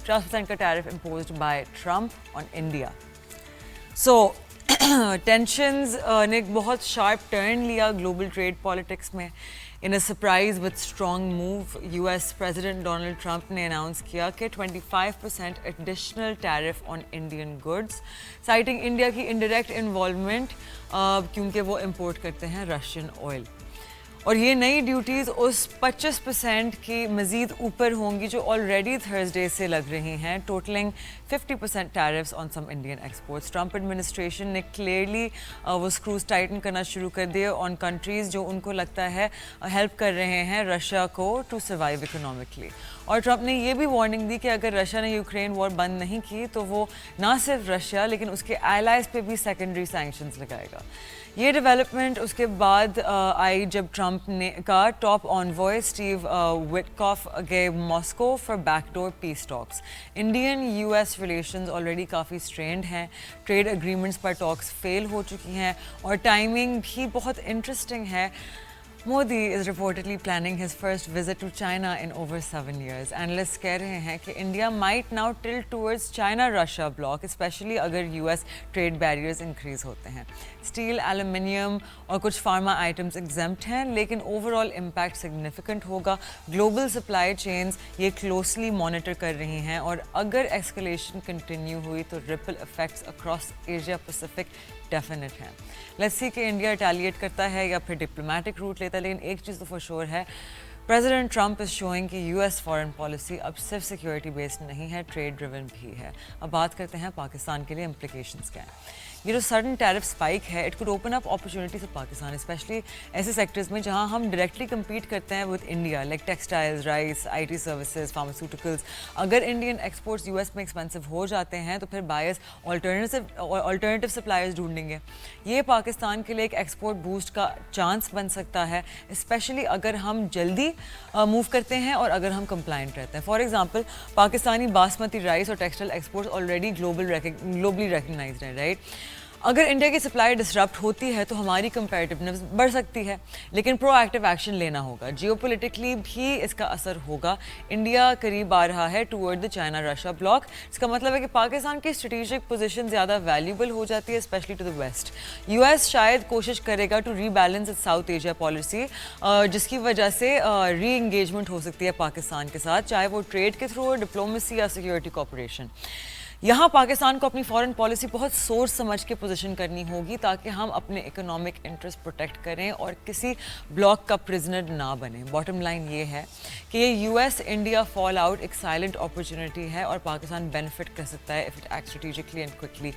50% का tariff imposed by Trump on India. So, tensions ने एक बहुत sharp turn लिया global trade politics में. In a surprise but strong move, US President Donald Trump ने announce किया कि 25% additional tariff on Indian goods, citing India की indirect involvement क्योंकि वो import करते हैं Russian oil. और ये नई ड्यूटीज़ उस 25% की मज़ीद ऊपर होंगी जो ऑलरेडी थर्सडे से लग रही हैं, totalling 50% tariffs on some Indian exports. Trump administration ने क्लियरली वो स्क्रूज टाइटन करना शुरू कर दिए ऑन कंट्रीज़ जो उनको लगता है हेल्प कर रहे हैं रशिया को टू सर्वाइव इकोनॉमिकली. और ट्रंप ने ये भी वार्निंग दी कि अगर रशिया ने यूक्रेन वॉर बंद नहीं की तो वो ना सिर्फ रशिया लेकिन उसके एलाइज पे भी सेकेंडरी सैंक्शंस लगाएगा. ये डेवलपमेंट उसके बाद आई जब ट्रंप ने का टॉप ऑनवॉय स्टीव विटकॉफ गए Moscow for backdoor peace talks. Indian US relations already काफ़ी स्ट्रेंड हैं, ट्रेड एग्रीमेंट्स पर टॉक्स फेल हो चुकी हैं और टाइमिंग भी बहुत इंटरेस्टिंग है. Modi is reportedly planning his first visit to China in over 7 years. Analysts कह रहे हैं कि India might now tilt towards China-Russia bloc, especially अगर US trade barriers increase होते हैं. Steel, aluminium और कुछ pharma items exempt हैं, लेकिन overall impact significant होगा. Global supply chains ये closely monitor कर रही हैं और अगर escalation continue हुई तो ripple effects across Asia Pacific definite हैं. Let's see कि इंडिया रिटेलिएट करता है या फिर डिप्लोमेटिक रूट लेता है, लेकिन एक चीज़ तो फॉर श्योर है, प्रेसिडेंट ट्रंप इज शोइंग कि यूएस फॉरेन पॉलिसी अब सिर्फ सिक्योरिटी बेस्ड नहीं है, ट्रेड ड्रिवन भी है. अब बात करते हैं पाकिस्तान के लिए इम्प्लीकेशंस क्या हैं. ये जो सडन टैरिफ स्पाइक है, it could open up opportunities for Pakistan, specially ऐसे सेक्टर्स में जहां हम डायरेक्टली कम्पीट करते हैं with India, like textiles, rice, IT services, pharmaceuticals. अगर इंडियन एक्सपोर्ट्स यूएस में एक्सपेंसिव हो जाते हैं तो फिर बायर्स ऑल्टरनेटिव सप्लायर्स ढूंढेंगे. ये पाकिस्तान के लिए एक एक्सपोर्ट बूस्ट का चांस बन सकता है, स्पेशली अगर हम जल्दी मूव करते हैं और अगर हम कंप्लाइंट रहते हैं. For example, Pakistani basmati rice और textile exports already globally recognised हैं, राइट. अगर इंडिया की सप्लाई डिसरप्ट होती है तो हमारी कंपैरेटिवनेस बढ़ सकती है, लेकिन प्रोएक्टिव एक्शन लेना होगा. जियोपॉलिटिकली भी इसका असर होगा. इंडिया करीब आ रहा है toward the China Russia block. इसका मतलब है कि पाकिस्तान की स्ट्रेटेजिक पोजीशन ज़्यादा वैल्यूबल हो जाती है, especially to the West. US शायद कोशिश करेगा to rebalance its South Asia policy, जिसकी वजह से री इंगेजमेंट हो सकती है पाकिस्तान के साथ, चाहे वो ट्रेड के थ्रू, डिप्लोमेसी या सिक्योरिटी कोऑपरेशन. यहाँ पाकिस्तान को अपनी फॉरेन पॉलिसी बहुत सोच समझ के पोजीशन करनी होगी ताकि हम अपने इकोनॉमिक इंटरेस्ट प्रोटेक्ट करें और किसी ब्लॉक का प्रिजनर ना बने. बॉटम लाइन ये है कि ये यूएस इंडिया फॉल आउट एक साइलेंट अपॉर्चुनिटी है और पाकिस्तान बेनिफिट कर सकता है if it act strategically and quickly.